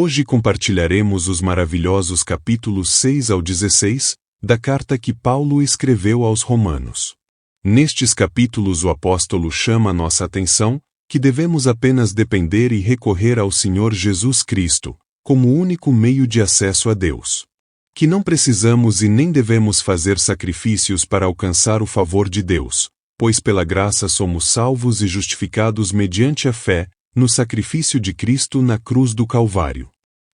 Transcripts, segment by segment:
Hoje compartilharemos os maravilhosos capítulos 6 ao 16, da carta que Paulo escreveu aos Romanos. Nestes capítulos o apóstolo chama nossa atenção que devemos apenas depender e recorrer ao Senhor Jesus Cristo, como único meio de acesso a Deus. Que não precisamos e nem devemos fazer sacrifícios para alcançar o favor de Deus, pois pela graça somos salvos e justificados mediante a fé, no sacrifício de Cristo na cruz do Calvário.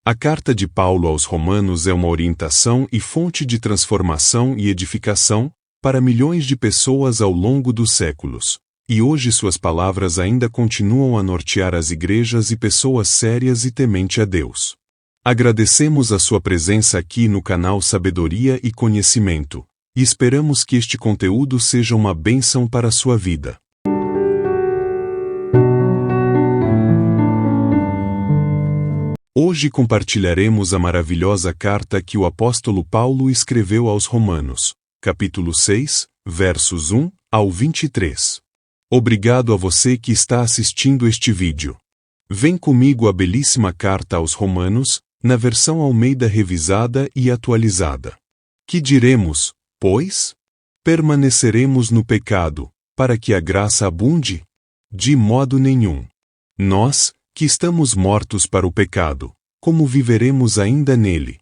A carta de Paulo aos Romanos é uma orientação e fonte de transformação e edificação para milhões de pessoas ao longo dos séculos, e hoje suas palavras ainda continuam a nortear as igrejas e pessoas sérias e temente a Deus. Agradecemos a sua presença aqui no canal Sabedoria e Conhecimento, e esperamos que este conteúdo seja uma bênção para a sua vida. Hoje compartilharemos a maravilhosa carta que o apóstolo Paulo escreveu aos Romanos, capítulo 6, versos 1 ao 23. Obrigado a você que está assistindo este vídeo. Vem comigo a belíssima carta aos Romanos, na versão Almeida revisada e atualizada. Que diremos, pois? Permaneceremos no pecado, para que a graça abunde? De modo nenhum. Nós, que estamos mortos para o pecado, como viveremos ainda nele?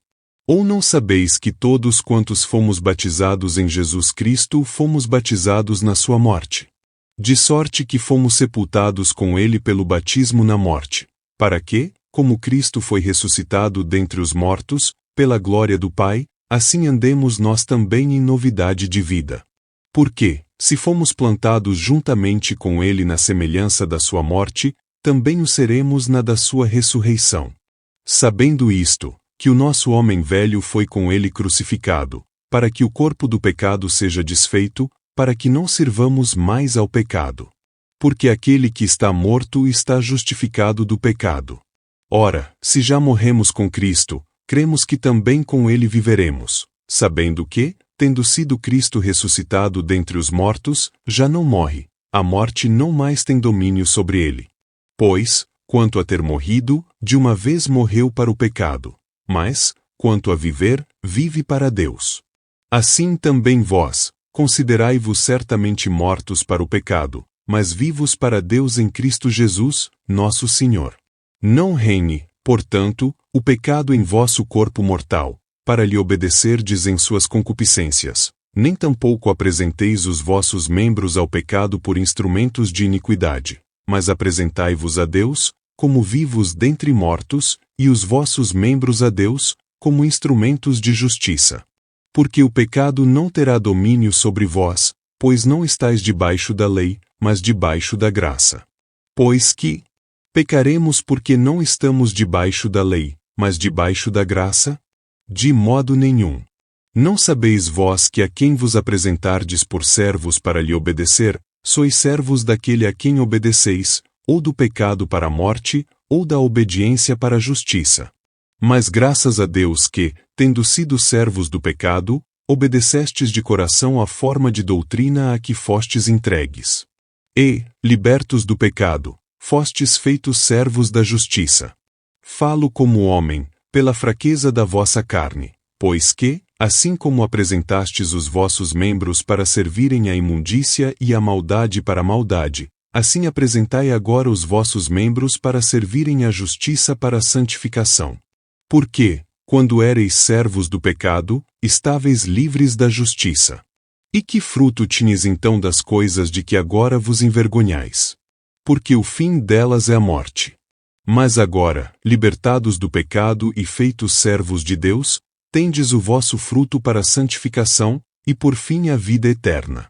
Ou não sabeis que todos quantos fomos batizados em Jesus Cristo fomos batizados na sua morte? De sorte que fomos sepultados com ele pelo batismo na morte, para que, como Cristo foi ressuscitado dentre os mortos, pela glória do Pai, assim andemos nós também em novidade de vida. Porque, se fomos plantados juntamente com ele na semelhança da sua morte, também o seremos na da sua ressurreição. Sabendo isto, que o nosso homem velho foi com ele crucificado, para que o corpo do pecado seja desfeito, para que não sirvamos mais ao pecado. Porque aquele que está morto está justificado do pecado. Ora, se já morremos com Cristo, cremos que também com ele viveremos, sabendo que, tendo sido Cristo ressuscitado dentre os mortos, já não morre, a morte não mais tem domínio sobre ele. Pois, quanto a ter morrido, de uma vez morreu para o pecado, mas, quanto a viver, vive para Deus. Assim também vós, considerai-vos certamente mortos para o pecado, mas vivos para Deus em Cristo Jesus, nosso Senhor. Não reine, portanto, o pecado em vosso corpo mortal, para lhe obedecerdes em suas concupiscências, nem tampouco apresenteis os vossos membros ao pecado por instrumentos de iniquidade, mas apresentai-vos a Deus, como vivos dentre mortos, e os vossos membros a Deus, como instrumentos de justiça. Porque o pecado não terá domínio sobre vós, pois não estáis debaixo da lei, mas debaixo da graça. Pois que pecaremos porque não estamos debaixo da lei, mas debaixo da graça? De modo nenhum. Não sabeis vós que a quem vos apresentardes por servos para lhe obedecer, sois servos daquele a quem obedeceis, ou do pecado para a morte, ou da obediência para a justiça. Mas graças a Deus que, tendo sido servos do pecado, obedecestes de coração à forma de doutrina a que fostes entregues. E, libertos do pecado, fostes feitos servos da justiça. Falo como homem, pela fraqueza da vossa carne, pois que, assim como apresentastes os vossos membros para servirem à imundícia e à maldade para a maldade, assim apresentai agora os vossos membros para servirem à justiça para a santificação. Porque, quando éreis servos do pecado, estáveis livres da justiça. E que fruto tinhas então das coisas de que agora vos envergonhais? Porque o fim delas é a morte. Mas agora, libertados do pecado e feitos servos de Deus, tendes o vosso fruto para a santificação, e por fim a vida eterna.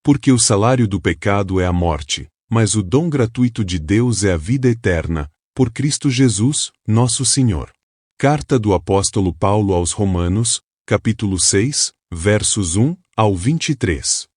Porque o salário do pecado é a morte, mas o dom gratuito de Deus é a vida eterna, por Cristo Jesus, nosso Senhor. Carta do apóstolo Paulo aos Romanos, capítulo 6, versos 1 ao 23.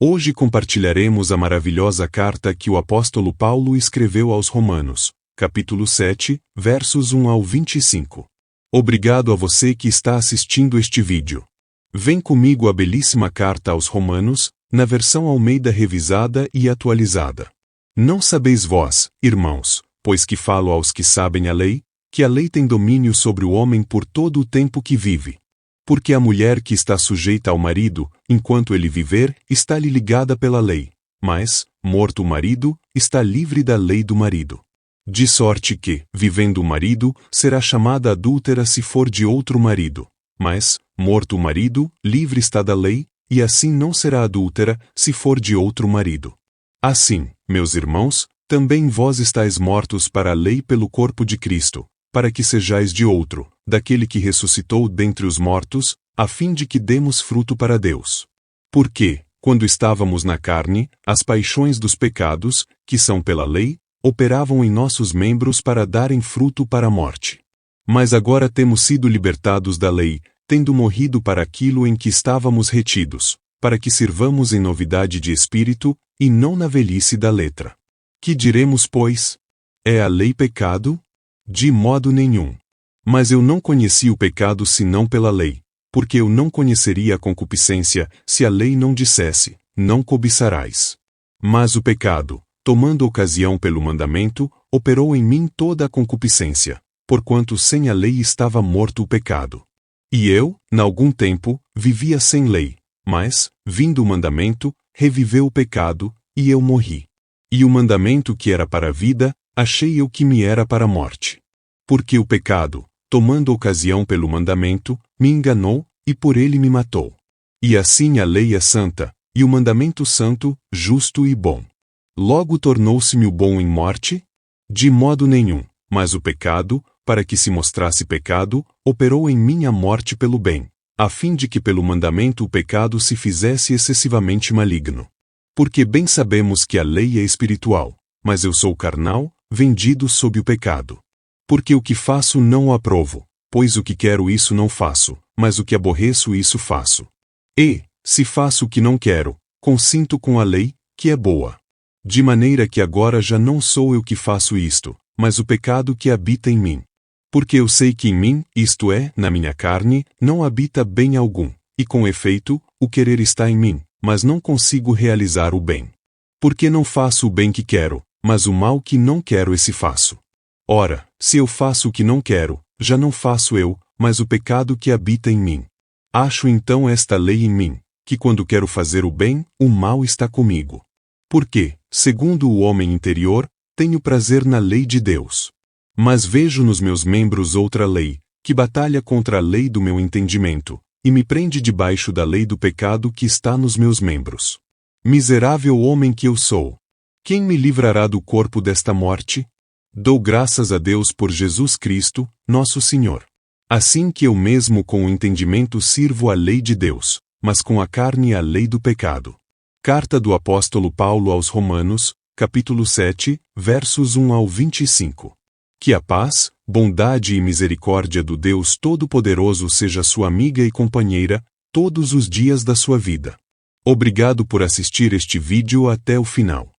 Hoje compartilharemos a maravilhosa carta que o apóstolo Paulo escreveu aos Romanos, capítulo 7, versos 1 ao 25. Obrigado a você que está assistindo este vídeo. Vem comigo a belíssima carta aos Romanos, na versão Almeida revisada e atualizada. Não sabeis vós, irmãos, pois que falo aos que sabem a lei, que a lei tem domínio sobre o homem por todo o tempo que vive. Porque a mulher que está sujeita ao marido, enquanto ele viver, está-lhe ligada pela lei, mas, morto o marido, está livre da lei do marido. De sorte que, vivendo o marido, será chamada adúltera se for de outro marido. Mas, morto o marido, livre está da lei, e assim não será adúltera se for de outro marido. Assim, meus irmãos, também vós estáis mortos para a lei pelo corpo de Cristo, para que sejais de outro, daquele que ressuscitou dentre os mortos, a fim de que demos fruto para Deus. Porque, quando estávamos na carne, as paixões dos pecados, que são pela lei, operavam em nossos membros para darem fruto para a morte. Mas agora temos sido libertados da lei, tendo morrido para aquilo em que estávamos retidos, para que sirvamos em novidade de espírito, e não na velhice da letra. Que diremos, pois? É a lei pecado? De modo nenhum. Mas eu não conheci o pecado senão pela lei, porque eu não conheceria a concupiscência, se a lei não dissesse, não cobiçarás. Mas o pecado, tomando ocasião pelo mandamento, operou em mim toda a concupiscência, porquanto sem a lei estava morto o pecado. E eu, na algum tempo, vivia sem lei, mas, vindo o mandamento, reviveu o pecado, e eu morri. E o mandamento que era para a vida, achei eu que me era para a morte. Porque o pecado, tomando ocasião pelo mandamento, me enganou, e por ele me matou. E assim a lei é santa, e o mandamento santo, justo e bom. Logo tornou-se-me o bom em morte? De modo nenhum, mas o pecado, para que se mostrasse pecado, operou em mim a morte pelo bem, a fim de que pelo mandamento o pecado se fizesse excessivamente maligno. Porque bem sabemos que a lei é espiritual, mas eu sou carnal, vendido sob o pecado. Porque o que faço não o aprovo, pois o que quero isso não faço, mas o que aborreço isso faço. E, se faço o que não quero, consinto com a lei, que é boa. De maneira que agora já não sou eu que faço isto, mas o pecado que habita em mim. Porque eu sei que em mim, isto é, na minha carne, não habita bem algum, e com efeito, o querer está em mim, mas não consigo realizar o bem. Porque não faço o bem que quero, mas o mal que não quero esse faço. Ora, se eu faço o que não quero, já não faço eu, mas o pecado que habita em mim. Acho então esta lei em mim, que quando quero fazer o bem, o mal está comigo. Porque, segundo o homem interior, tenho prazer na lei de Deus. Mas vejo nos meus membros outra lei, que batalha contra a lei do meu entendimento, e me prende debaixo da lei do pecado que está nos meus membros. Miserável homem que eu sou! Quem me livrará do corpo desta morte? Dou graças a Deus por Jesus Cristo, nosso Senhor. Assim que eu mesmo com o entendimento sirvo a lei de Deus, mas com a carne a lei do pecado. Carta do apóstolo Paulo aos Romanos, capítulo 7, versos 1 ao 25. Que a paz, bondade e misericórdia do Deus Todo-Poderoso seja sua amiga e companheira, todos os dias da sua vida. Obrigado por assistir este vídeo até o final.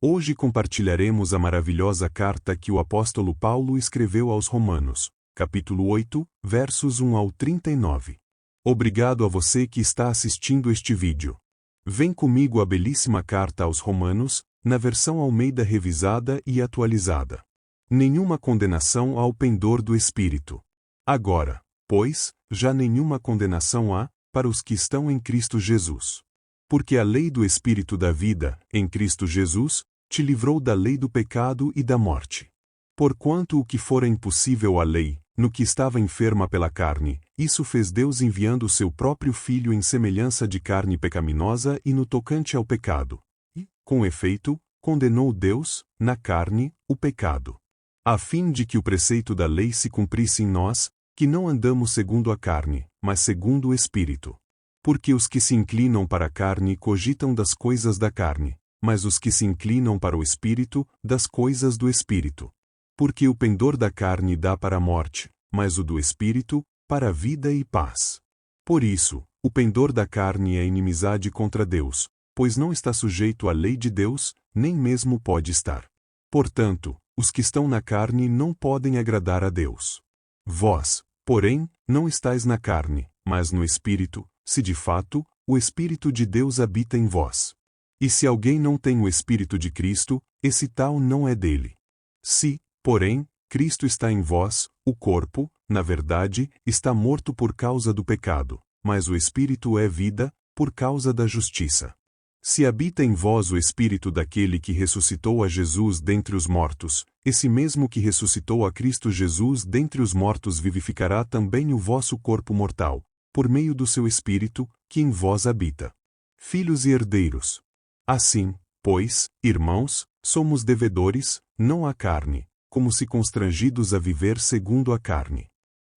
Hoje compartilharemos a maravilhosa carta que o apóstolo Paulo escreveu aos Romanos, capítulo 8, versos 1 ao 39. Obrigado a você que está assistindo este vídeo. Vem comigo a belíssima carta aos Romanos, na versão Almeida revisada e atualizada. Nenhuma condenação ao pendor do Espírito. Agora, pois, já nenhuma condenação há, para os que estão em Cristo Jesus. Porque a lei do Espírito da vida, em Cristo Jesus, te livrou da lei do pecado e da morte. Porquanto o que fora impossível à lei, no que estava enferma pela carne, isso fez Deus enviando o seu próprio Filho em semelhança de carne pecaminosa e no tocante ao pecado. E, com efeito, condenou Deus, na carne, o pecado. A fim de que o preceito da lei se cumprisse em nós, que não andamos segundo a carne, mas segundo o Espírito. Porque os que se inclinam para a carne cogitam das coisas da carne, mas os que se inclinam para o Espírito, das coisas do Espírito. Porque o pendor da carne dá para a morte, mas o do Espírito, para a vida e paz. Por isso, o pendor da carne é inimizade contra Deus, pois não está sujeito à lei de Deus, nem mesmo pode estar. Portanto, os que estão na carne não podem agradar a Deus. Vós, Porém, não estais na carne, mas no Espírito, se de fato, o Espírito de Deus habita em vós. E se alguém não tem o Espírito de Cristo, esse tal não é dele. Se, porém, Cristo está em vós, o corpo, na verdade, está morto por causa do pecado, mas o Espírito é vida, por causa da justiça. Se habita em vós o Espírito daquele que ressuscitou a Jesus dentre os mortos, esse mesmo que ressuscitou a Cristo Jesus dentre os mortos vivificará também o vosso corpo mortal, por meio do seu Espírito, que em vós habita. Filhos e herdeiros. Assim, pois, irmãos, somos devedores, não à carne, como se constrangidos a viver segundo a carne.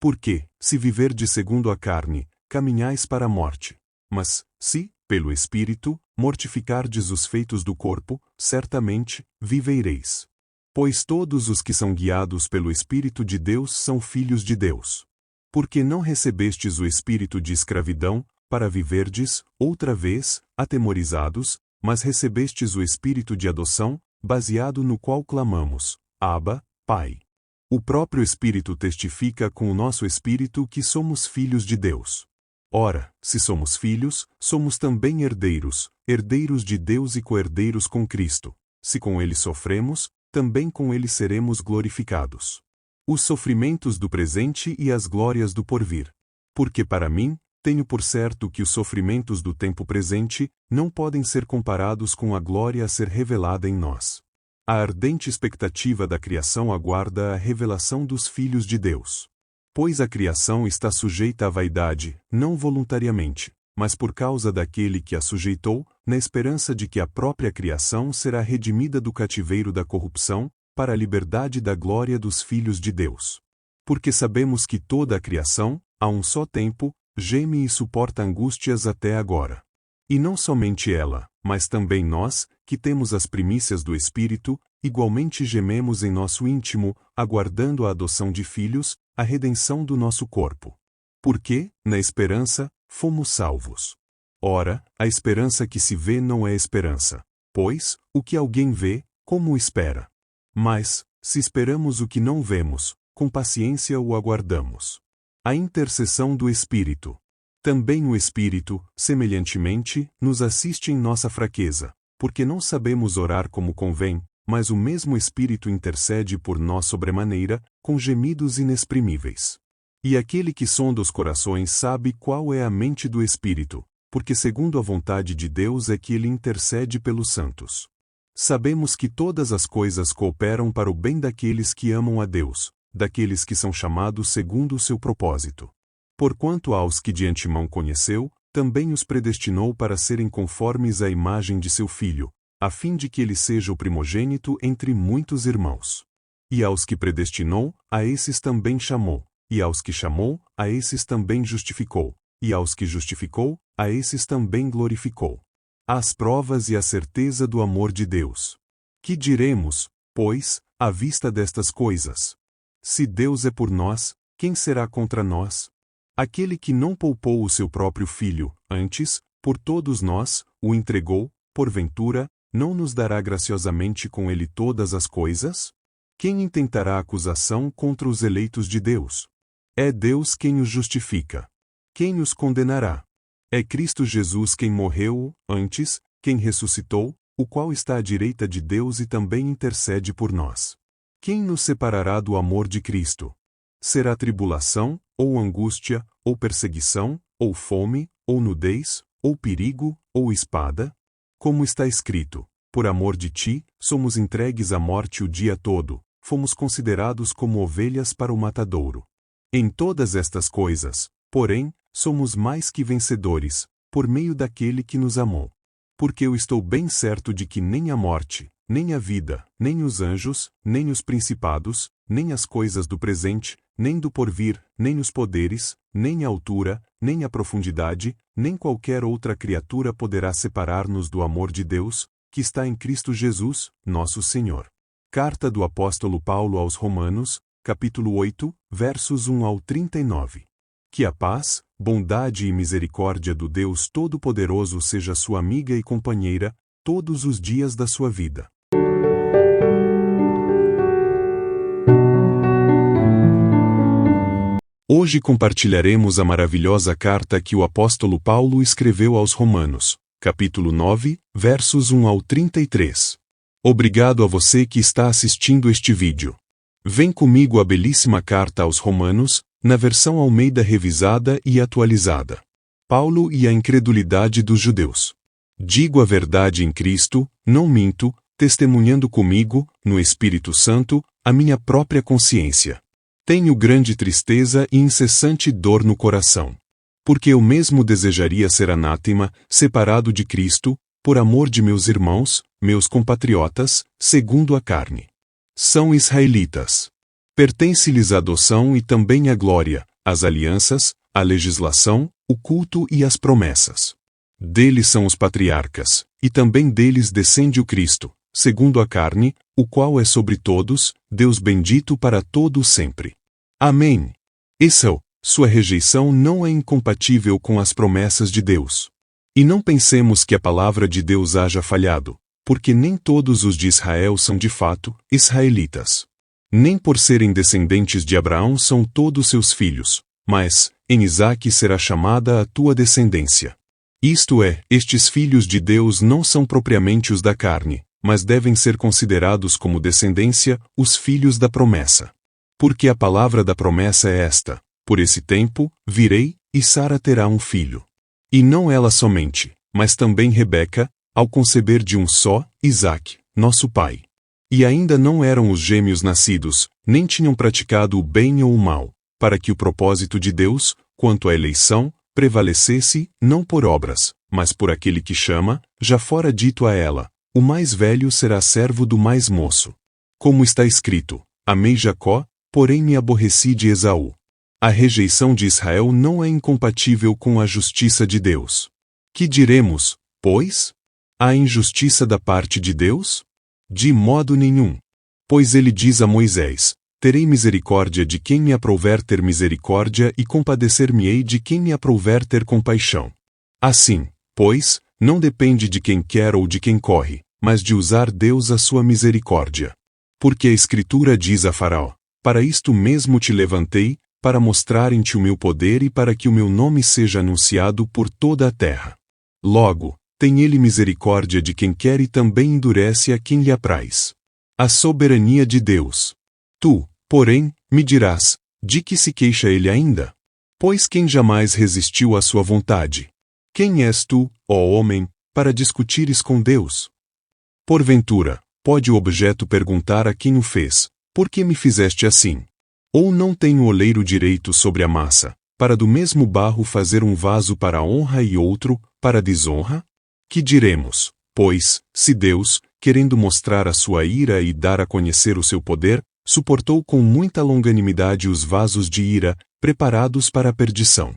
Porque, se viverdes segundo a carne, caminhais para a morte. Mas, se, pelo Espírito, mortificardes os feitos do corpo, certamente, vivereis. Pois todos os que são guiados pelo Espírito de Deus são filhos de Deus. Porque não recebestes o espírito de escravidão, para viverdes, outra vez, atemorizados, mas recebestes o espírito de adoção, baseado no qual clamamos, Abba, Pai. O próprio Espírito testifica com o nosso espírito que somos filhos de Deus. Ora, se somos filhos, somos também herdeiros, herdeiros de Deus e co-herdeiros com Cristo. Se com ele sofremos, também com ele seremos glorificados. Os sofrimentos do presente e as glórias do porvir. Porque para mim, tenho por certo que os sofrimentos do tempo presente não podem ser comparados com a glória a ser revelada em nós. A ardente expectativa da criação aguarda a revelação dos filhos de Deus. Pois a criação está sujeita à vaidade, não voluntariamente, mas por causa daquele que a sujeitou, na esperança de que a própria criação será redimida do cativeiro da corrupção, para a liberdade da glória dos filhos de Deus. Porque sabemos que toda a criação, a um só tempo, geme e suporta angústias até agora. E não somente ela, mas também nós, que temos as primícias do Espírito, igualmente gememos em nosso íntimo, aguardando a adoção de filhos, a redenção do nosso corpo. Porque, na esperança, fomos salvos. Ora, a esperança que se vê não é esperança. Pois, o que alguém vê, como o espera? Mas, se esperamos o que não vemos, com paciência o aguardamos. A intercessão do Espírito. Também o Espírito, semelhantemente, nos assiste em nossa fraqueza, porque não sabemos orar como convém, mas o mesmo Espírito intercede por nós sobremaneira, com gemidos inexprimíveis. E aquele que sonda os corações sabe qual é a mente do Espírito, porque segundo a vontade de Deus é que ele intercede pelos santos. Sabemos que todas as coisas cooperam para o bem daqueles que amam a Deus, daqueles que são chamados segundo o seu propósito. Porquanto aos que de antemão conheceu, também os predestinou para serem conformes à imagem de seu Filho, a fim de que ele seja o primogênito entre muitos irmãos. E aos que predestinou, a esses também chamou, e aos que chamou, a esses também justificou, e aos que justificou, a esses também glorificou. As provas e a certeza do amor de Deus. Que diremos, pois, à vista destas coisas? Se Deus é por nós, quem será contra nós? Aquele que não poupou o seu próprio Filho, antes, por todos nós, o entregou, porventura, não nos dará graciosamente com ele todas as coisas? Quem intentará acusação contra os eleitos de Deus? É Deus quem os justifica. Quem os condenará? É Cristo Jesus quem morreu, antes, quem ressuscitou, o qual está à direita de Deus e também intercede por nós. Quem nos separará do amor de Cristo? Será tribulação, ou angústia, ou perseguição, ou fome, ou nudez, ou perigo, ou espada? Como está escrito, por amor de ti, somos entregues à morte o dia todo, fomos considerados como ovelhas para o matadouro. Em todas estas coisas, porém, somos mais que vencedores, por meio daquele que nos amou. Porque eu estou bem certo de que nem a morte, nem a vida, nem os anjos, nem os principados, nem as coisas do presente, nem do porvir, nem os poderes, nem a altura, nem a profundidade, nem qualquer outra criatura poderá separar-nos do amor de Deus, que está em Cristo Jesus, nosso Senhor. Carta do Apóstolo Paulo aos Romanos, capítulo 8, versos 1 ao 39. Que a paz, bondade e misericórdia do Deus Todo-Poderoso seja sua amiga e companheira, todos os dias da sua vida. Hoje compartilharemos a maravilhosa carta que o apóstolo Paulo escreveu aos Romanos, capítulo 9, versos 1 ao 33. Obrigado a você que está assistindo este vídeo. Vem comigo a belíssima carta aos Romanos, na versão Almeida revisada e atualizada. Paulo e a incredulidade dos judeus. Digo a verdade em Cristo, não minto, testemunhando comigo, no Espírito Santo, a minha própria consciência. Tenho grande tristeza e incessante dor no coração. Porque eu mesmo desejaria ser anátema, separado de Cristo, por amor de meus irmãos, meus compatriotas, segundo a carne. São israelitas. Pertence-lhes a adoção e também a glória, as alianças, a legislação, o culto e as promessas. Deles são os patriarcas, e também deles descende o Cristo, segundo a carne, o qual é sobre todos, Deus bendito para todo sempre. Amém. Esau, sua rejeição não é incompatível com as promessas de Deus. E não pensemos que a palavra de Deus haja falhado, porque nem todos os de Israel são de fato israelitas. Nem por serem descendentes de Abraão são todos seus filhos, mas, em Isaque será chamada a tua descendência. Isto é, estes filhos de Deus não são propriamente os da carne, mas devem ser considerados como descendência, os filhos da promessa. Porque a palavra da promessa é esta: por esse tempo, virei, e Sara terá um filho. E não ela somente, mas também Rebeca, ao conceber de um só, Isaque, nosso pai. E ainda não eram os gêmeos nascidos, nem tinham praticado o bem ou o mal, para que o propósito de Deus, quanto à eleição, prevalecesse, não por obras, mas por aquele que chama, já fora dito a ela: o mais velho será servo do mais moço. Como está escrito: amei Jacó, porém me aborreci de Esaú. A rejeição de Israel não é incompatível com a justiça de Deus. Que diremos, pois? Há injustiça da parte de Deus? De modo nenhum. Pois ele diz a Moisés: terei misericórdia de quem me aprouver ter misericórdia e compadecer-me-ei de quem me aprouver ter compaixão. Assim, pois, não depende de quem quer ou de quem corre, mas de usar Deus a sua misericórdia. Porque a Escritura diz a Faraó: para isto mesmo te levantei, para mostrar em ti o meu poder e para que o meu nome seja anunciado por toda a terra. Logo, tem ele misericórdia de quem quer e também endurece a quem lhe apraz. A soberania de Deus. Tu, porém, me dirás: de que se queixa ele ainda? Pois quem jamais resistiu à sua vontade? Quem és tu, ó homem, para discutires com Deus? Porventura, pode o objeto perguntar a quem o fez: por que me fizeste assim? Ou não tem o oleiro direito sobre a massa, para do mesmo barro fazer um vaso para a honra e outro, para a desonra? Que diremos, pois, se Deus, querendo mostrar a sua ira e dar a conhecer o seu poder, suportou com muita longanimidade os vasos de ira, preparados para a perdição,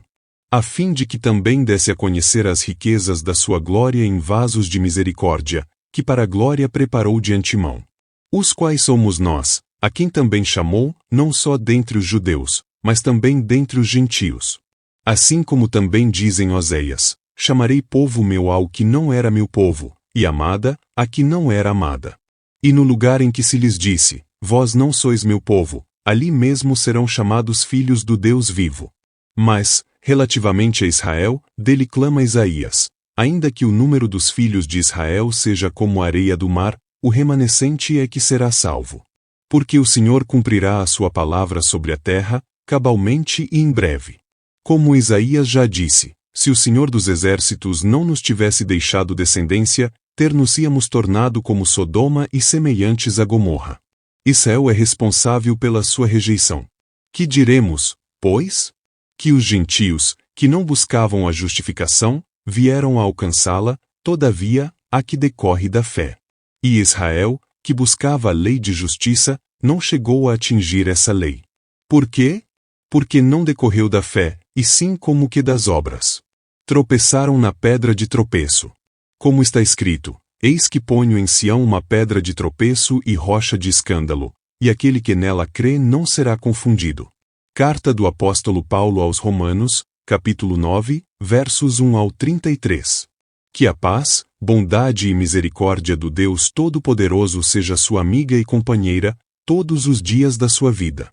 a fim de que também desse a conhecer as riquezas da sua glória em vasos de misericórdia, que para a glória preparou de antemão. Os quais somos nós, a quem também chamou, não só dentre os judeus, mas também dentre os gentios. Assim como também dizem Oséias: chamarei povo meu ao que não era meu povo, e amada, a que não era amada. E no lugar em que se lhes disse: vós não sois meu povo, ali mesmo serão chamados filhos do Deus vivo. Mas, relativamente a Israel, dele clama Isaías: ainda que o número dos filhos de Israel seja como a areia do mar, o remanescente é que será salvo. Porque o Senhor cumprirá a sua palavra sobre a terra, cabalmente e em breve. Como Isaías já disse: se o Senhor dos exércitos não nos tivesse deixado descendência, ter-nos-íamos tornado como Sodoma e semelhantes a Gomorra. Israel é responsável pela sua rejeição. Que diremos, pois? Que os gentios, que não buscavam a justificação, vieram a alcançá-la, todavia, a que decorre da fé. E Israel, que buscava a lei de justiça, não chegou a atingir essa lei. Por quê? Porque não decorreu da fé, e sim como que das obras. Tropeçaram na pedra de tropeço. Como está escrito: eis que ponho em Sião uma pedra de tropeço e rocha de escândalo, e aquele que nela crê não será confundido. Carta do apóstolo Paulo aos Romanos, capítulo 9, versos 1 ao 33. Que a paz, bondade e misericórdia do Deus Todo-Poderoso seja sua amiga e companheira, todos os dias da sua vida.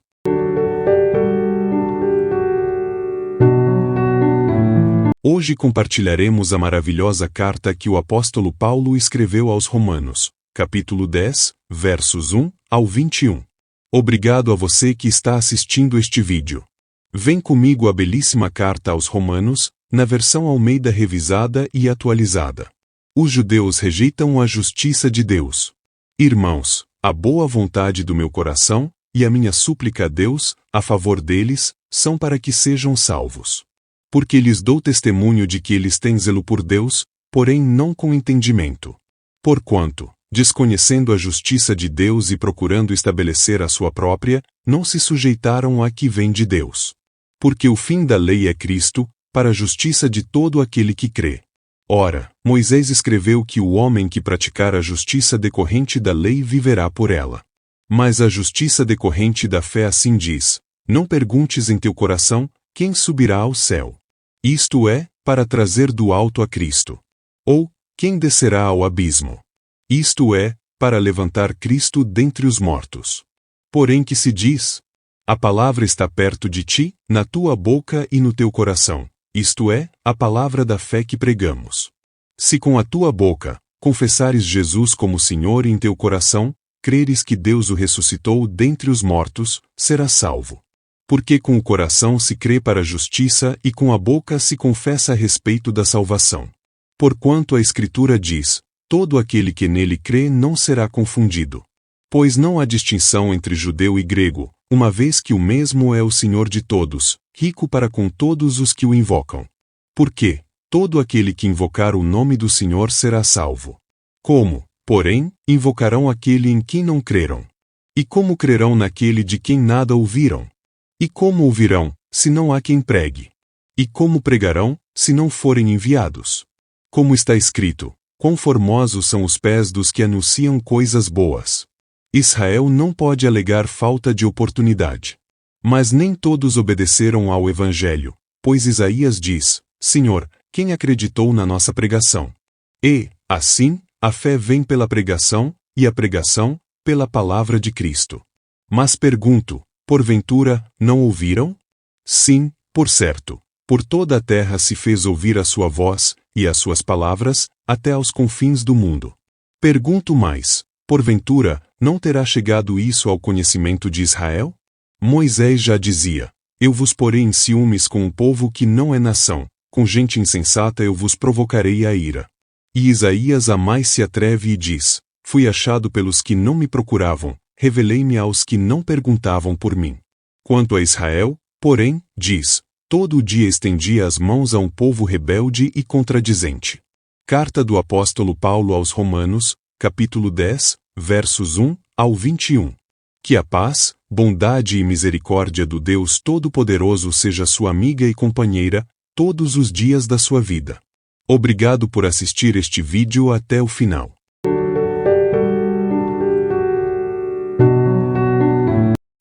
Hoje compartilharemos a maravilhosa carta que o apóstolo Paulo escreveu aos Romanos, capítulo 10, versos 1 ao 21. Obrigado a você que está assistindo este vídeo. Vem comigo a belíssima carta aos Romanos, na versão Almeida revisada e atualizada. Os judeus rejeitam a justiça de Deus. Irmãos, a boa vontade do meu coração e a minha súplica a Deus, a favor deles, são para que sejam salvos. Porque lhes dou testemunho de que eles têm zelo por Deus, porém não com entendimento. Porquanto, desconhecendo a justiça de Deus e procurando estabelecer a sua própria, não se sujeitaram à que vem de Deus. Porque o fim da lei é Cristo, para a justiça de todo aquele que crê. Ora, Moisés escreveu que o homem que praticar a justiça decorrente da lei viverá por ela. Mas a justiça decorrente da fé assim diz: não perguntes em teu coração, quem subirá ao céu? Isto é, para trazer do alto a Cristo. Ou, quem descerá ao abismo? Isto é, para levantar Cristo dentre os mortos. Porém que se diz: a palavra está perto de ti, na tua boca e no teu coração, isto é, a palavra da fé que pregamos. Se com a tua boca confessares Jesus como Senhor e em teu coração creres que Deus o ressuscitou dentre os mortos, serás salvo. Porque com o coração se crê para a justiça e com a boca se confessa a respeito da salvação. Porquanto a Escritura diz: todo aquele que nele crê não será confundido. Pois não há distinção entre judeu e grego, uma vez que o mesmo é o Senhor de todos, rico para com todos os que o invocam. Porque todo aquele que invocar o nome do Senhor será salvo. Como, porém, invocarão aquele em quem não creram? E como crerão naquele de quem nada ouviram? E como ouvirão, se não há quem pregue? E como pregarão, se não forem enviados? Como está escrito: quão formosos são os pés dos que anunciam coisas boas. Israel não pode alegar falta de oportunidade. Mas nem todos obedeceram ao Evangelho, pois Isaías diz: Senhor, quem acreditou na nossa pregação? E, assim, a fé vem pela pregação, e a pregação, pela palavra de Cristo. Mas pergunto: porventura, não ouviram? Sim, por certo. Por toda a terra se fez ouvir a sua voz, e as suas palavras, até aos confins do mundo. Pergunto mais: porventura, não terá chegado isso ao conhecimento de Israel? Moisés já dizia: eu vos porei em ciúmes com um povo que não é nação, com gente insensata eu vos provocarei a ira. E Isaías a mais se atreve e diz: fui achado pelos que não me procuravam, revelei-me aos que não perguntavam por mim. Quanto a Israel, porém, diz: todo o dia estendia as mãos a um povo rebelde e contradizente. Carta do apóstolo Paulo aos Romanos, capítulo 10, versos 1 ao 21. Que a paz, bondade e misericórdia do Deus Todo-Poderoso seja sua amiga e companheira, todos os dias da sua vida. Obrigado por assistir este vídeo até o final.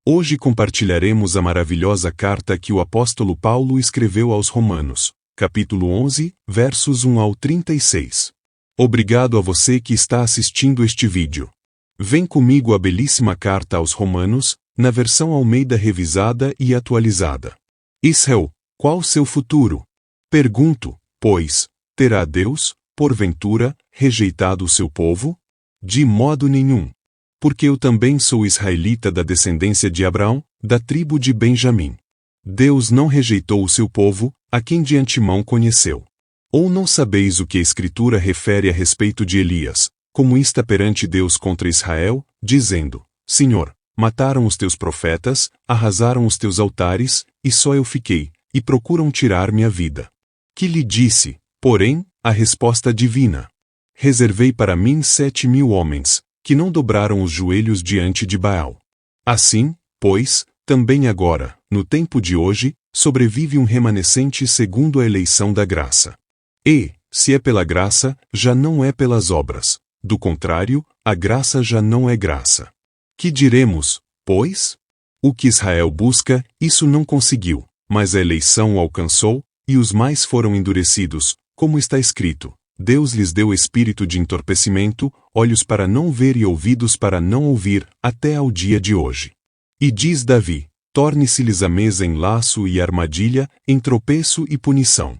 Hoje compartilharemos a maravilhosa carta que o apóstolo Paulo escreveu aos Romanos, capítulo 11, versos 1 ao 36. Obrigado a você que está assistindo este vídeo. Vem comigo a belíssima carta aos Romanos, na versão Almeida revisada e atualizada. Israel, qual o seu futuro? Pergunto, pois, terá Deus, porventura, rejeitado o seu povo? De modo nenhum. Porque eu também sou israelita da descendência de Abraão, da tribo de Benjamim. Deus não rejeitou o seu povo, a quem de antemão conheceu. Ou não sabeis o que a Escritura refere a respeito de Elias, como insta perante Deus contra Israel, dizendo: Senhor, mataram os teus profetas, arrasaram os teus altares, e só eu fiquei, e procuram tirar-me a vida. Que lhe disse, porém, a resposta divina: reservei para mim 7.000 homens, que não dobraram os joelhos diante de Baal. Assim, pois, também agora, no tempo de hoje, sobrevive um remanescente segundo a eleição da graça. E, se é pela graça, já não é pelas obras. Do contrário, a graça já não é graça. Que diremos, pois? O que Israel busca, isso não conseguiu, mas a eleição o alcançou, e os mais foram endurecidos, como está escrito: Deus lhes deu espírito de entorpecimento, olhos para não ver e ouvidos para não ouvir, até ao dia de hoje. E diz Davi: torne-se-lhes a mesa em laço e armadilha, em tropeço e punição.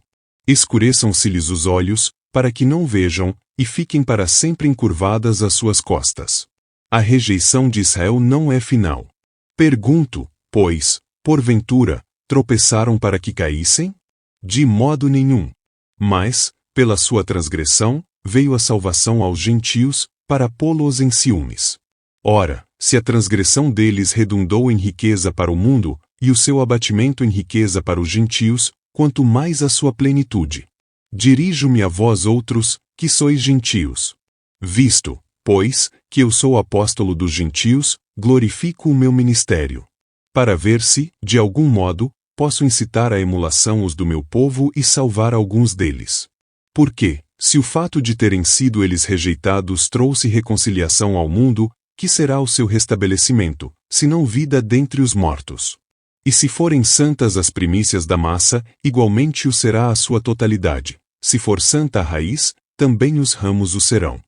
Escureçam-se-lhes os olhos, para que não vejam, e fiquem para sempre encurvadas as suas costas. A rejeição de Israel não é final. Pergunto, pois, porventura, tropeçaram para que caíssem? De modo nenhum. Mas, pela sua transgressão, veio a salvação aos gentios, para pô-los em ciúmes. Ora, se a transgressão deles redundou em riqueza para o mundo, e o seu abatimento em riqueza para os gentios, quanto mais a sua plenitude. Dirijo-me a vós outros, que sois gentios. Visto, pois, que eu sou apóstolo dos gentios, glorifico o meu ministério. Para ver se, de algum modo, posso incitar à emulação os do meu povo e salvar alguns deles. Porque, se o fato de terem sido eles rejeitados trouxe reconciliação ao mundo, que será o seu restabelecimento, senão vida dentre os mortos? E se forem santas as primícias da massa, igualmente o será a sua totalidade. Se for santa a raiz, também os ramos o serão.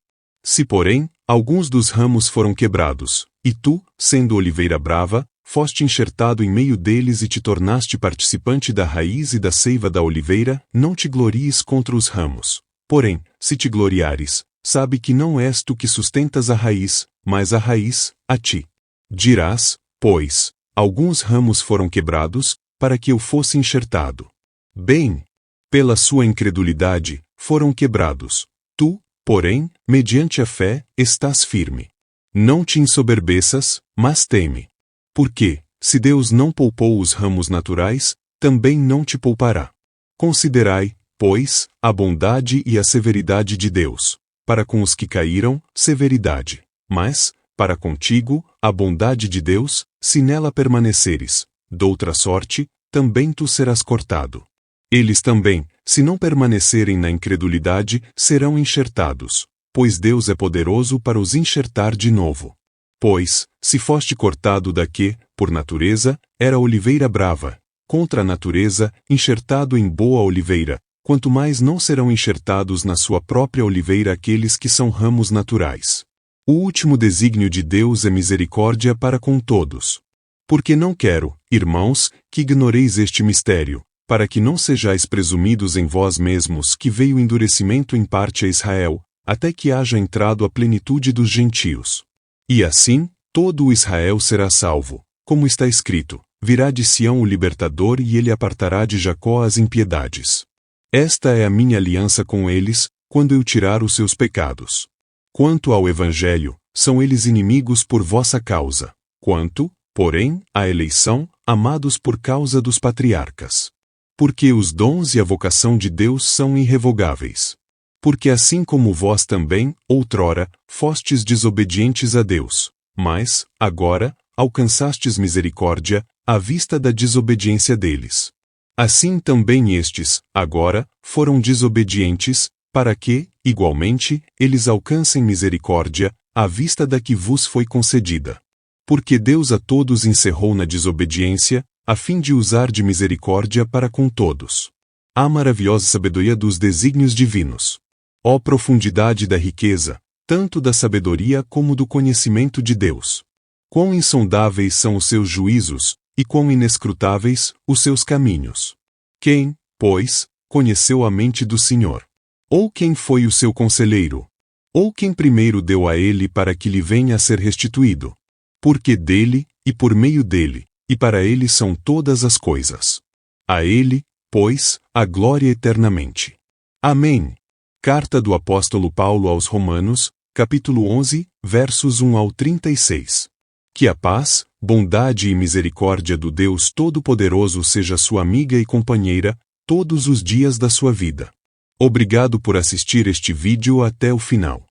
Se, porém, alguns dos ramos foram quebrados, e tu, sendo oliveira brava, foste enxertado em meio deles e te tornaste participante da raiz e da seiva da oliveira, não te glories contra os ramos. Porém, se te gloriares, sabe que não és tu que sustentas a raiz, mas a raiz, a ti. Dirás, pois, alguns ramos foram quebrados, para que eu fosse enxertado. Bem, pela sua incredulidade, foram quebrados. Tu, porém, mediante a fé, estás firme. Não te ensoberbeças, mas teme. Porque, se Deus não poupou os ramos naturais, também não te poupará. Considerai, pois, a bondade e a severidade de Deus. Para com os que caíram, severidade. Mas, para contigo, a bondade de Deus, se nela permaneceres. Doutra sorte, também tu serás cortado. Eles também, se não permanecerem na incredulidade, serão enxertados, pois Deus é poderoso para os enxertar de novo. Pois, se foste cortado da que, por natureza, era oliveira brava, contra a natureza, enxertado em boa oliveira, quanto mais não serão enxertados na sua própria oliveira aqueles que são ramos naturais. O último desígnio de Deus é misericórdia para com todos. Porque não quero, irmãos, que ignoreis este mistério, para que não sejais presumidos em vós mesmos que veio endurecimento em parte a Israel, até que haja entrado a plenitude dos gentios. E assim, todo o Israel será salvo, como está escrito, virá de Sião o libertador e ele apartará de Jacó as impiedades. Esta é a minha aliança com eles, quando eu tirar os seus pecados. Quanto ao Evangelho, são eles inimigos por vossa causa. Quanto, porém, à eleição, amados por causa dos patriarcas. Porque os dons e a vocação de Deus são irrevogáveis. Porque assim como vós também, outrora, fostes desobedientes a Deus, mas, agora, alcançastes misericórdia, à vista da desobediência deles. Assim também estes, agora, foram desobedientes, para que, igualmente, eles alcancem misericórdia, à vista da que vos foi concedida. Porque Deus a todos encerrou na desobediência, a fim de usar de misericórdia para com todos. A maravilhosa sabedoria dos desígnios divinos. Ó profundidade da riqueza, tanto da sabedoria como do conhecimento de Deus! Quão insondáveis são os seus juízos, e quão inescrutáveis os seus caminhos! Quem, pois, conheceu a mente do Senhor? Ou quem foi o seu conselheiro? Ou quem primeiro deu a ele para que lhe venha a ser restituído? Porque dele, e por meio dele, e para ele são todas as coisas. A ele, pois, a glória eternamente. Amém. Carta do apóstolo Paulo aos Romanos, capítulo 11, versos 1 ao 36. Que a paz, bondade e misericórdia do Deus Todo-Poderoso seja sua amiga e companheira, todos os dias da sua vida. Obrigado por assistir este vídeo até o final.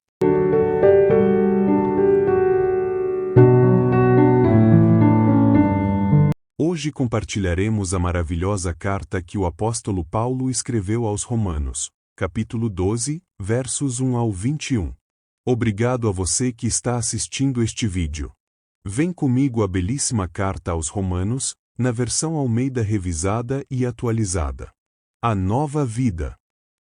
Hoje compartilharemos a maravilhosa carta que o apóstolo Paulo escreveu aos Romanos, capítulo 12, versos 1 ao 21. Obrigado a você que está assistindo este vídeo. Vem comigo a belíssima carta aos Romanos, na versão Almeida revisada e atualizada. A nova vida.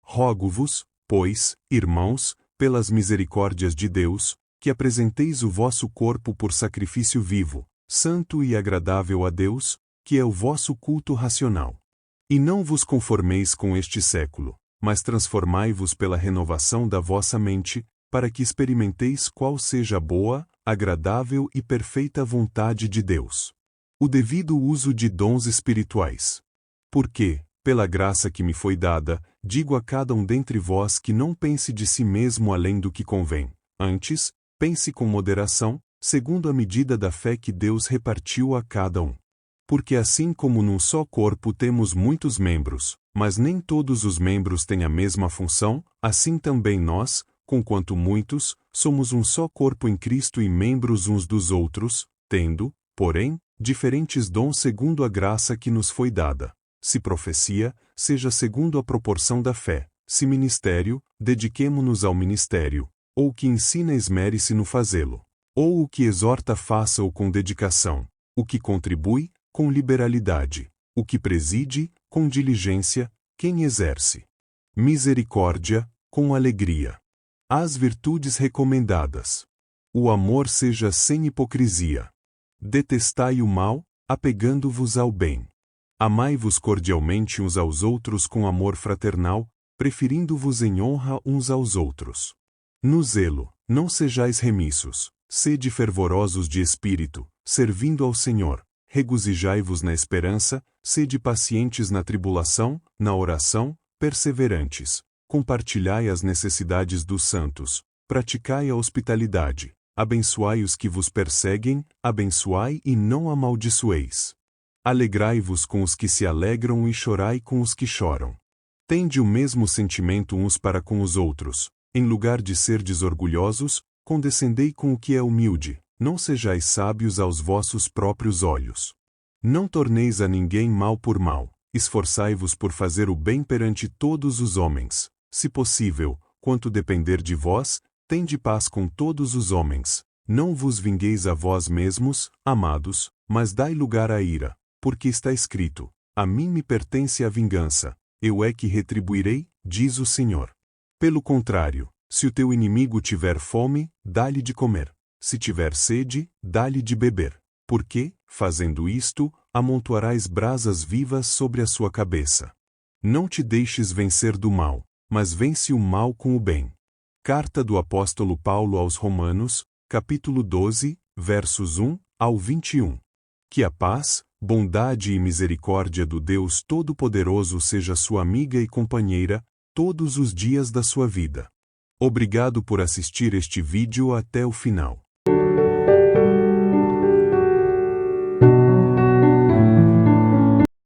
Rogo-vos, pois, irmãos, pelas misericórdias de Deus, que apresenteis o vosso corpo por sacrifício vivo, santo e agradável a Deus, que é o vosso culto racional. E não vos conformeis com este século, mas transformai-vos pela renovação da vossa mente, para que experimenteis qual seja a boa, agradável e perfeita vontade de Deus. O devido uso de dons espirituais. Porque, pela graça que me foi dada, digo a cada um dentre vós que não pense de si mesmo além do que convém. Antes, pense com moderação, segundo a medida da fé que Deus repartiu a cada um. Porque assim como num só corpo temos muitos membros, mas nem todos os membros têm a mesma função, assim também nós, conquanto muitos, somos um só corpo em Cristo e membros uns dos outros, tendo, porém, diferentes dons segundo a graça que nos foi dada. Se profecia, seja segundo a proporção da fé. Se ministério, dediquemo-nos ao ministério. Ou o que ensina esmere-se no fazê-lo. Ou o que exorta faça-o com dedicação. O que contribui, com liberalidade. O que preside, com diligência. Quem exerce misericórdia, com alegria. As virtudes recomendadas. O amor seja sem hipocrisia. Detestai o mal, apegando-vos ao bem. Amai-vos cordialmente uns aos outros com amor fraternal, preferindo-vos em honra uns aos outros. No zelo, não sejais remissos, sede fervorosos de espírito, servindo ao Senhor, regozijai-vos na esperança, sede pacientes na tribulação, na oração, perseverantes, compartilhai as necessidades dos santos, praticai a hospitalidade, abençoai os que vos perseguem, abençoai e não amaldiçoeis. Alegrai-vos com os que se alegram e chorai com os que choram. Tende o mesmo sentimento uns para com os outros. Em lugar de serdes orgulhosos, condescendei com o que é humilde. Não sejais sábios aos vossos próprios olhos. Não torneis a ninguém mal por mal. Esforçai-vos por fazer o bem perante todos os homens. Se possível, quanto depender de vós, tende paz com todos os homens. Não vos vingueis a vós mesmos, amados, mas dai lugar à ira. Porque está escrito: a mim me pertence a vingança, eu é que retribuirei, diz o Senhor. Pelo contrário, se o teu inimigo tiver fome, dá-lhe de comer. Se tiver sede, dá-lhe de beber. Porque, fazendo isto, amontoarás brasas vivas sobre a sua cabeça. Não te deixes vencer do mal, mas vence o mal com o bem. Carta do apóstolo Paulo aos Romanos, capítulo 12, versos 1 ao 21. Que a paz, bondade e misericórdia do Deus Todo-Poderoso seja sua amiga e companheira, todos os dias da sua vida. Obrigado por assistir este vídeo até o final.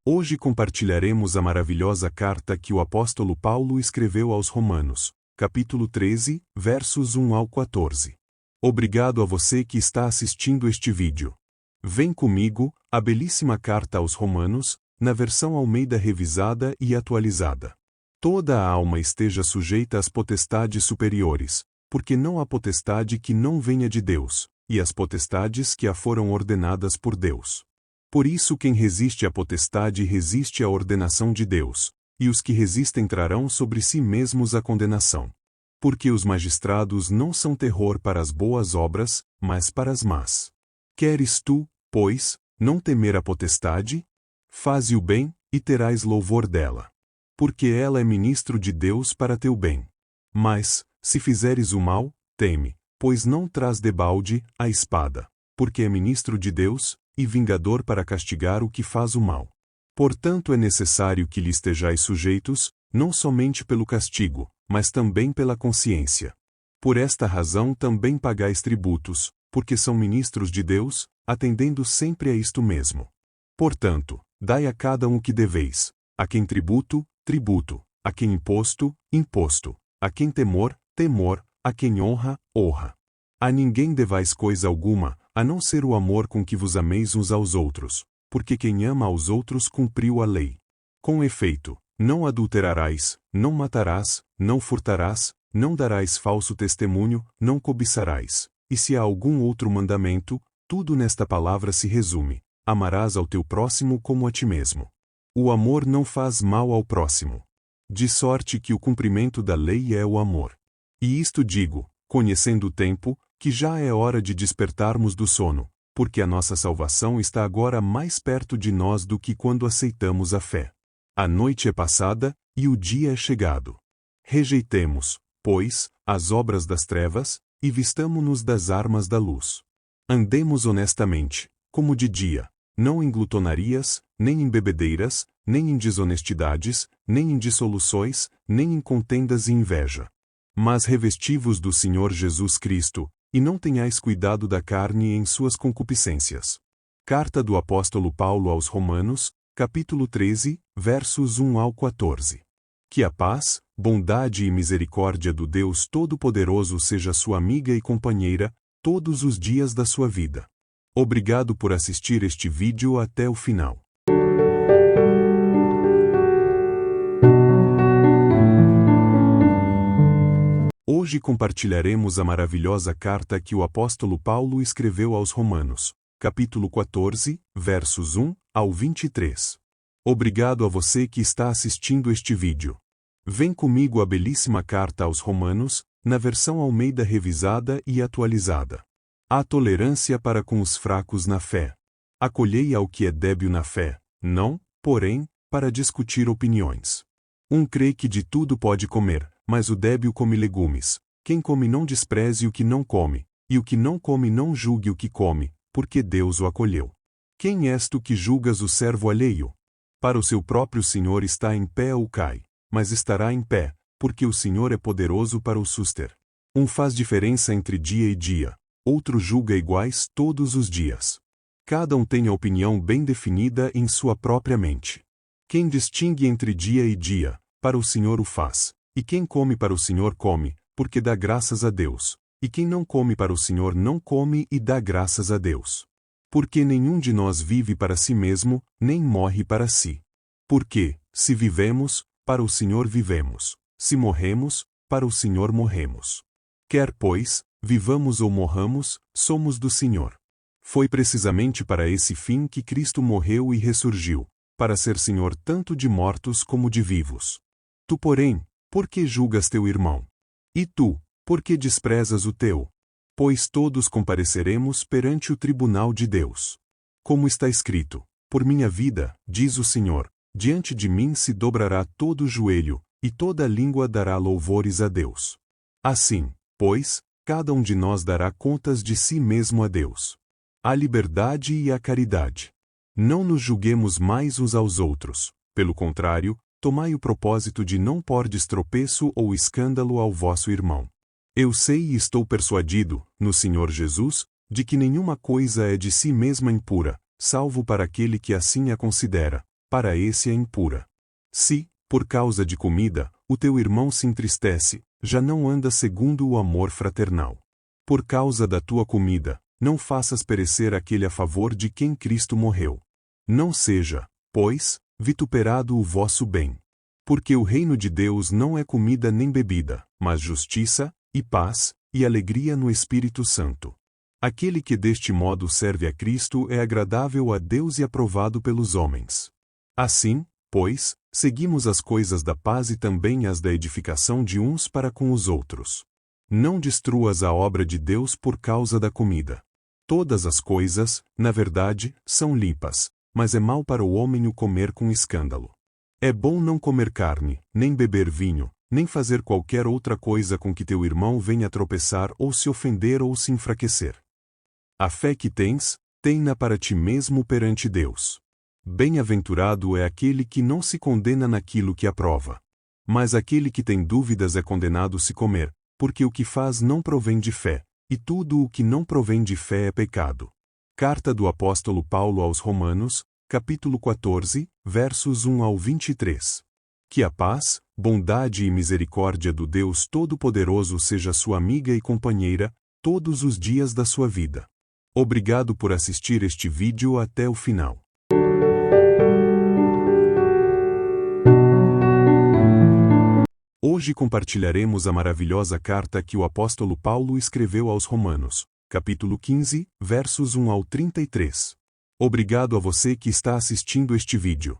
Hoje compartilharemos a maravilhosa carta que o apóstolo Paulo escreveu aos Romanos, capítulo 13, versos 1 ao 14. Obrigado a você que está assistindo este vídeo. Vem comigo, a belíssima carta aos Romanos, na versão Almeida revisada e atualizada. Toda a alma esteja sujeita às potestades superiores, porque não há potestade que não venha de Deus, e as potestades que a foram ordenadas por Deus. Por isso quem resiste à potestade resiste à ordenação de Deus, e os que resistem trarão sobre si mesmos a condenação. Porque os magistrados não são terror para as boas obras, mas para as más. Queres tu, pois, não temer a potestade? Faze o bem, e terás louvor dela. Porque ela é ministro de Deus para teu bem. Mas, se fizeres o mal, teme, pois não traz debalde a espada, porque é ministro de Deus, e vingador para castigar o que faz o mal. Portanto é necessário que lhe estejais sujeitos, não somente pelo castigo, mas também pela consciência. Por esta razão também pagais tributos, porque são ministros de Deus, atendendo sempre a isto mesmo. Portanto, dai a cada um o que deveis: a quem tributo, tributo; a quem imposto, imposto; a quem temor, temor; a quem honra, honra. A ninguém devais coisa alguma, a não ser o amor com que vos ameis uns aos outros, porque quem ama aos outros cumpriu a lei. Com efeito, não adulterarás, não matarás, não furtarás, não darás falso testemunho, não cobiçarás. E se há algum outro mandamento, tudo nesta palavra se resume: amarás ao teu próximo como a ti mesmo. O amor não faz mal ao próximo. De sorte que o cumprimento da lei é o amor. E isto digo, conhecendo o tempo, que já é hora de despertarmos do sono, porque a nossa salvação está agora mais perto de nós do que quando aceitamos a fé. A noite é passada, e o dia é chegado. Rejeitemos, pois, as obras das trevas, e vistamo-nos das armas da luz. Andemos honestamente, como de dia, não em glutonarias, nem em bebedeiras, nem em desonestidades, nem em dissoluções, nem em contendas e inveja. Mas revesti-vos do Senhor Jesus Cristo, e não tenhais cuidado da carne em suas concupiscências. Carta do apóstolo Paulo aos Romanos, capítulo 13, versos 1 ao 14. Que a paz, bondade e misericórdia do Deus Todo-Poderoso seja sua amiga e companheira, todos os dias da sua vida. Obrigado por assistir este vídeo até o final. Hoje compartilharemos a maravilhosa carta que o apóstolo Paulo escreveu aos Romanos, capítulo 14, versos 1 ao 23. Obrigado a você que está assistindo este vídeo. Vem comigo a belíssima carta aos Romanos, na versão Almeida revisada e atualizada. A tolerância para com os fracos na fé. Acolhei ao que é débil na fé, não, porém, para discutir opiniões. Um crê que de tudo pode comer, mas o débil come legumes. Quem come não despreze o que não come, e o que não come não julgue o que come, porque Deus o acolheu. Quem és tu que julgas o servo alheio? Para o seu próprio Senhor está em pé ou cai, mas estará em pé, porque o Senhor é poderoso para o suster. Um faz diferença entre dia e dia, outro julga iguais todos os dias. Cada um tem a opinião bem definida em sua própria mente. Quem distingue entre dia e dia, para o Senhor o faz, e quem come para o Senhor come, porque dá graças a Deus, e quem não come para o Senhor não come e dá graças a Deus. Porque nenhum de nós vive para si mesmo, nem morre para si. Porque, se vivemos, para o Senhor vivemos, se morremos, para o Senhor morremos. Quer, pois, vivamos ou morramos, somos do Senhor. Foi precisamente para esse fim que Cristo morreu e ressurgiu, para ser Senhor tanto de mortos como de vivos. Tu, porém, por que julgas teu irmão? E tu, por que desprezas o teu? Pois todos compareceremos perante o tribunal de Deus. Como está escrito, por minha vida, diz o Senhor, diante de mim se dobrará todo o joelho, e toda língua dará louvores a Deus. Assim, pois, cada um de nós dará contas de si mesmo a Deus. A liberdade e a caridade. Não nos julguemos mais uns aos outros, pelo contrário, tomai o propósito de não pôr tropeço ou escândalo ao vosso irmão. Eu sei e estou persuadido, no Senhor Jesus, de que nenhuma coisa é de si mesma impura, salvo para aquele que assim a considera, para esse é impura. Se, por causa de comida, o teu irmão se entristece, já não anda segundo o amor fraternal. Por causa da tua comida, não faças perecer aquele a favor de quem Cristo morreu. Não seja, pois, vituperado o vosso bem. Porque o reino de Deus não é comida nem bebida, mas justiça, e paz, e alegria no Espírito Santo. Aquele que deste modo serve a Cristo é agradável a Deus e aprovado pelos homens. Assim, pois, seguimos as coisas da paz e também as da edificação de uns para com os outros. Não destruas a obra de Deus por causa da comida. Todas as coisas, na verdade, são limpas, mas é mal para o homem o comer com escândalo. É bom não comer carne, nem beber vinho, nem fazer qualquer outra coisa com que teu irmão venha tropeçar ou se ofender ou se enfraquecer. A fé que tens, tem-na para ti mesmo perante Deus. Bem-aventurado é aquele que não se condena naquilo que aprova. Mas aquele que tem dúvidas é condenado se comer, porque o que faz não provém de fé, e tudo o que não provém de fé é pecado. Carta do apóstolo Paulo aos Romanos, capítulo 14, versos 1 ao 23. Que a paz, bondade e misericórdia do Deus Todo-Poderoso seja sua amiga e companheira, todos os dias da sua vida. Obrigado por assistir este vídeo até o final. Hoje compartilharemos a maravilhosa carta que o apóstolo Paulo escreveu aos Romanos, capítulo 15, versos 1 ao 33. Obrigado a você que está assistindo este vídeo.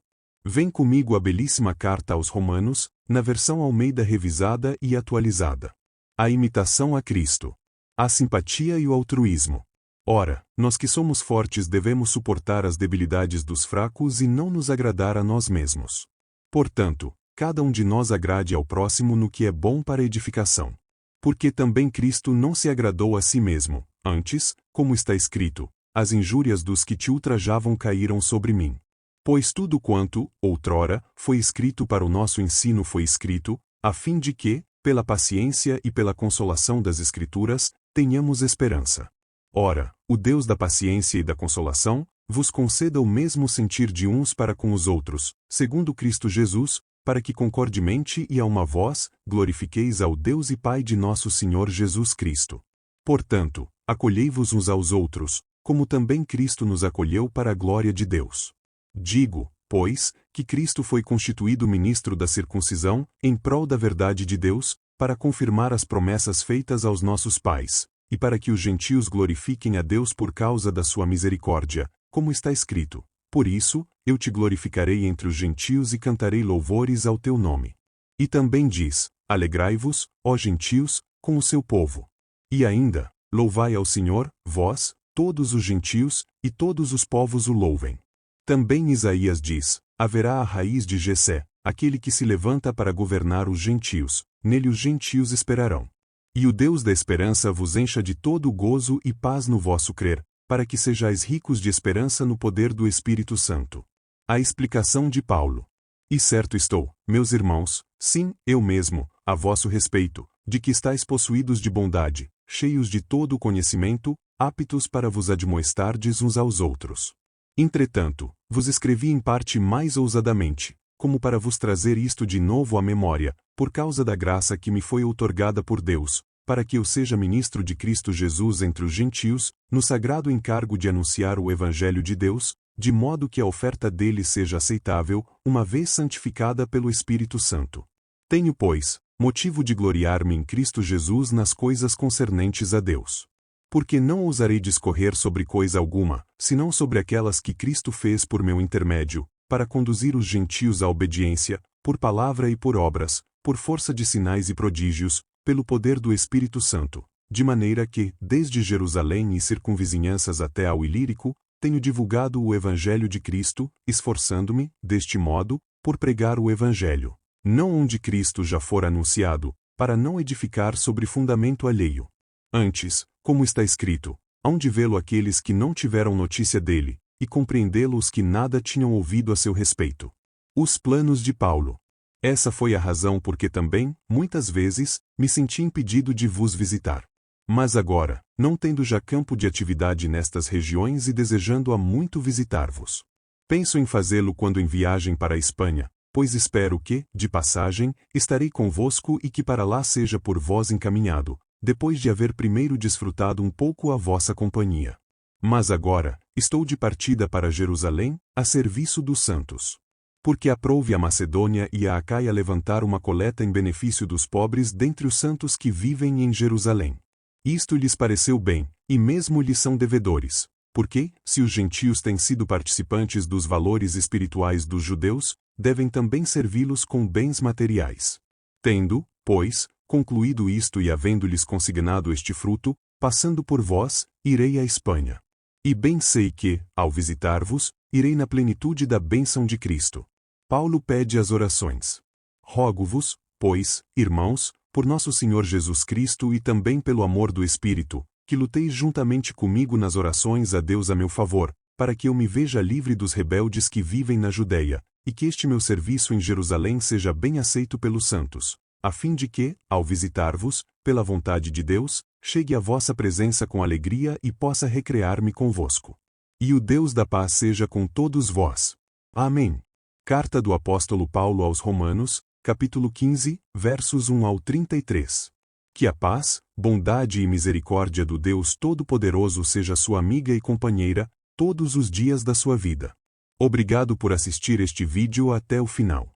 Vem comigo a belíssima carta aos Romanos, na versão Almeida revisada e atualizada. A imitação a Cristo. A simpatia e o altruísmo. Ora, nós que somos fortes devemos suportar as debilidades dos fracos e não nos agradar a nós mesmos. Portanto, cada um de nós agrade ao próximo no que é bom para edificação. Porque também Cristo não se agradou a si mesmo, antes, como está escrito, as injúrias dos que te ultrajavam caíram sobre mim. Pois tudo quanto, outrora, foi escrito para o nosso ensino foi escrito, a fim de que, pela paciência e pela consolação das Escrituras, tenhamos esperança. Ora, o Deus da paciência e da consolação, vos conceda o mesmo sentir de uns para com os outros, segundo Cristo Jesus, para que concordemente e a uma voz, glorifiqueis ao Deus e Pai de nosso Senhor Jesus Cristo. Portanto, acolhei-vos uns aos outros, como também Cristo nos acolheu para a glória de Deus. Digo, pois, que Cristo foi constituído ministro da circuncisão, em prol da verdade de Deus, para confirmar as promessas feitas aos nossos pais, e para que os gentios glorifiquem a Deus por causa da sua misericórdia, como está escrito: por isso, eu te glorificarei entre os gentios e cantarei louvores ao teu nome. E também diz: alegrai-vos, ó gentios, com o seu povo. E ainda, louvai ao Senhor, vós, todos os gentios, e todos os povos o louvem. Também Isaías diz: haverá a raiz de Jessé, aquele que se levanta para governar os gentios, nele os gentios esperarão. E o Deus da esperança vos encha de todo o gozo e paz no vosso crer, para que sejais ricos de esperança no poder do Espírito Santo. A explicação de Paulo. E certo estou, meus irmãos, sim, eu mesmo, a vosso respeito, de que estáis possuídos de bondade, cheios de todo o conhecimento, aptos para vos admoestardes uns aos outros. Entretanto, vos escrevi em parte mais ousadamente, como para vos trazer isto de novo à memória, por causa da graça que me foi outorgada por Deus, para que eu seja ministro de Cristo Jesus entre os gentios, no sagrado encargo de anunciar o Evangelho de Deus, de modo que a oferta dele seja aceitável, uma vez santificada pelo Espírito Santo. Tenho, pois, motivo de gloriar-me em Cristo Jesus nas coisas concernentes a Deus. Porque não ousarei discorrer sobre coisa alguma, senão sobre aquelas que Cristo fez por meu intermédio, para conduzir os gentios à obediência, por palavra e por obras, por força de sinais e prodígios, pelo poder do Espírito Santo, de maneira que, desde Jerusalém e circunvizinhanças até ao Ilírico, tenho divulgado o Evangelho de Cristo, esforçando-me, deste modo, por pregar o Evangelho, não onde Cristo já fora anunciado, para não edificar sobre fundamento alheio. Antes, como está escrito, hão de vê-lo aqueles que não tiveram notícia dele, e compreendê-lo os que nada tinham ouvido a seu respeito. Os planos de Paulo. Essa foi a razão por que também, muitas vezes, me senti impedido de vos visitar. Mas agora, não tendo já campo de atividade nestas regiões e desejando há muito visitar-vos. Penso em fazê-lo quando em viagem para a Espanha, pois espero que, de passagem, estarei convosco e que para lá seja por vós encaminhado, depois de haver primeiro desfrutado um pouco a vossa companhia. Mas agora, estou de partida para Jerusalém, a serviço dos santos. Porque aprouve a Macedônia e a Acaia levantar uma coleta em benefício dos pobres dentre os santos que vivem em Jerusalém. Isto lhes pareceu bem, e mesmo lhes são devedores, porque, se os gentios têm sido participantes dos valores espirituais dos judeus, devem também servi-los com bens materiais. Tendo, pois, concluído isto e havendo-lhes consignado este fruto, passando por vós, irei à Espanha. E bem sei que, ao visitar-vos, irei na plenitude da bênção de Cristo. Paulo pede as orações. Rogo-vos, pois, irmãos, por nosso Senhor Jesus Cristo e também pelo amor do Espírito, que luteis juntamente comigo nas orações a Deus a meu favor, para que eu me veja livre dos rebeldes que vivem na Judéia, e que este meu serviço em Jerusalém seja bem aceito pelos santos, a fim de que, ao visitar-vos, pela vontade de Deus, chegue à vossa presença com alegria e possa recrear-me convosco. E o Deus da paz seja com todos vós. Amém. Carta do Apóstolo Paulo aos Romanos, capítulo 15, versos 1 ao 33. Que a paz, bondade e misericórdia do Deus Todo-Poderoso seja sua amiga e companheira, todos os dias da sua vida. Obrigado por assistir este vídeo até o final.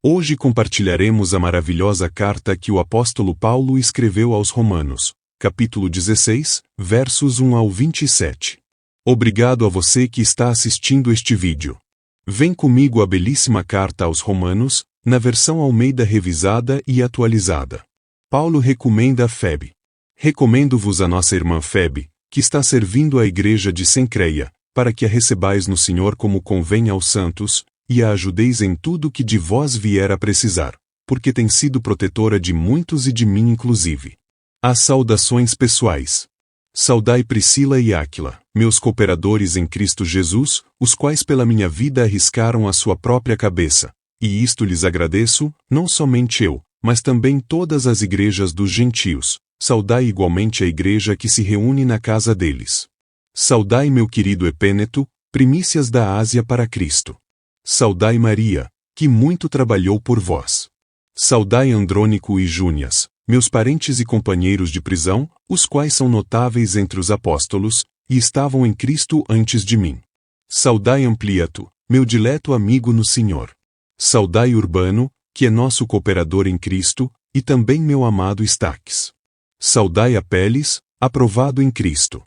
Hoje compartilharemos a maravilhosa carta que o apóstolo Paulo escreveu aos Romanos, capítulo 16, versos 1 ao 27. Obrigado a você que está assistindo este vídeo. Vem comigo a belíssima carta aos Romanos, na versão Almeida revisada e atualizada. Paulo recomenda a Febe. Recomendo-vos a nossa irmã Febe, que está servindo a igreja de Cencreia, para que a recebais no Senhor como convém aos santos, e a ajudeis em tudo que de vós vier a precisar, porque tem sido protetora de muitos e de mim inclusive. As saudações pessoais. Saudai Priscila e Áquila, meus cooperadores em Cristo Jesus, os quais pela minha vida arriscaram a sua própria cabeça, e isto lhes agradeço, não somente eu, mas também todas as igrejas dos gentios. Saudai igualmente a igreja que se reúne na casa deles. Saudai meu querido Epêneto, primícias da Ásia para Cristo. Saudai Maria, que muito trabalhou por vós. Saudai Andrônico e Júnias, meus parentes e companheiros de prisão, os quais são notáveis entre os apóstolos, e estavam em Cristo antes de mim. Saudai Ampliato, meu dileto amigo no Senhor. Saudai Urbano, que é nosso cooperador em Cristo, e também meu amado Estaques. Saudai Apeles, aprovado em Cristo.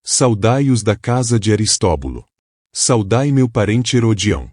Saudai os da casa de Aristóbulo. Saudai meu parente Herodião.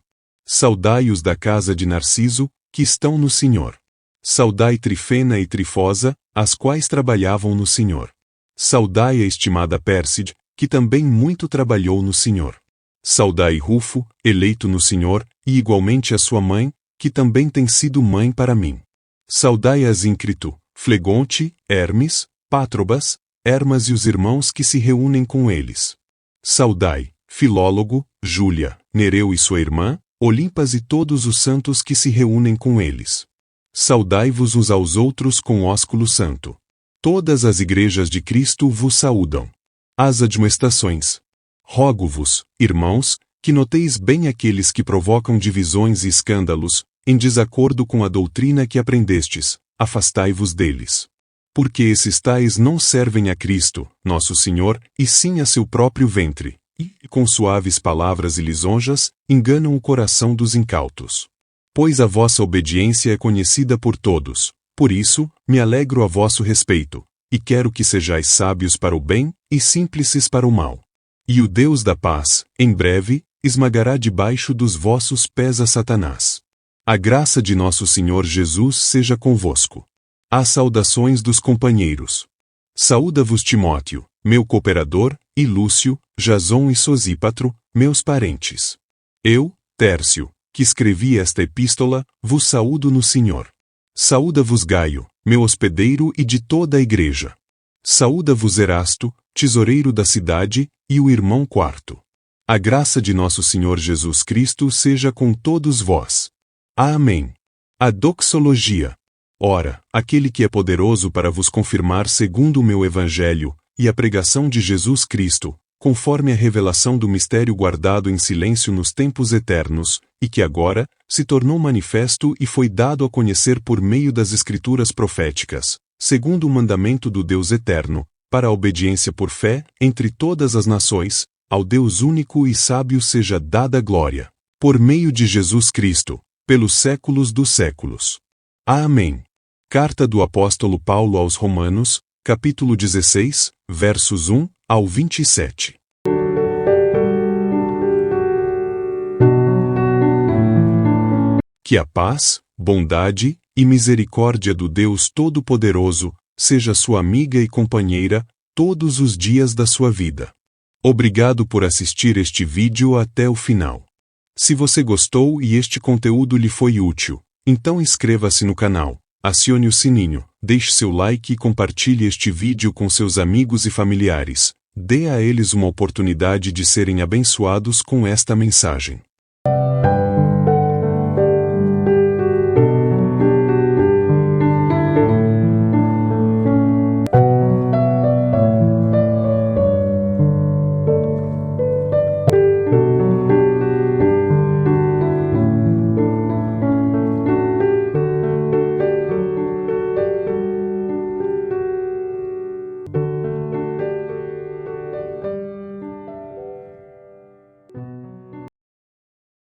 Saudai os da casa de Narciso, que estão no Senhor. Saudai Trifena e Trifosa, as quais trabalhavam no Senhor. Saudai a estimada Pérside, que também muito trabalhou no Senhor. Saudai Rufo, eleito no Senhor, e igualmente a sua mãe, que também tem sido mãe para mim. Saudai Asíncrito, Flegonte, Hermes, Pátrobas, Hermas e os irmãos que se reúnem com eles. Saudai Filólogo, Júlia, Nereu e sua irmã, Olimpas e todos os santos que se reúnem com eles. Saudai-vos uns aos outros com ósculo santo. Todas as igrejas de Cristo vos saúdam. As admoestações. Rogo-vos, irmãos, que noteis bem aqueles que provocam divisões e escândalos, em desacordo com a doutrina que aprendestes, afastai-vos deles. Porque esses tais não servem a Cristo, nosso Senhor, e sim a seu próprio ventre, e, com suaves palavras e lisonjas, enganam o coração dos incautos. Pois a vossa obediência é conhecida por todos, por isso, me alegro a vosso respeito, e quero que sejais sábios para o bem, e simples para o mal. E o Deus da paz, em breve, esmagará debaixo dos vossos pés a Satanás. A graça de nosso Senhor Jesus seja convosco. As saudações dos companheiros. Saúda-vos Timóteo, meu cooperador, e Lúcio, Jason e Sosípatro, meus parentes. Eu, Tércio, que escrevi esta epístola, vos saúdo no Senhor. Saúda-vos Gaio, meu hospedeiro e de toda a igreja. Saúda-vos Erasto, tesoureiro da cidade, e o irmão Quarto. A graça de nosso Senhor Jesus Cristo seja com todos vós. Amém. A doxologia. Ora, aquele que é poderoso para vos confirmar segundo o meu evangelho, e a pregação de Jesus Cristo, conforme a revelação do mistério guardado em silêncio nos tempos eternos, e que agora se tornou manifesto e foi dado a conhecer por meio das Escrituras proféticas, segundo o mandamento do Deus eterno, para a obediência por fé, entre todas as nações, ao Deus único e sábio seja dada glória, por meio de Jesus Cristo, pelos séculos dos séculos. Amém. Carta do Apóstolo Paulo aos Romanos, capítulo 16, versos 1 ao 27. Que a paz, bondade e misericórdia do Deus Todo-Poderoso seja sua amiga e companheira todos os dias da sua vida. Obrigado por assistir este vídeo até o final. Se você gostou e este conteúdo lhe foi útil, então inscreva-se no canal, acione o sininho, deixe seu like e compartilhe este vídeo com seus amigos e familiares. Dê a eles uma oportunidade de serem abençoados com esta mensagem.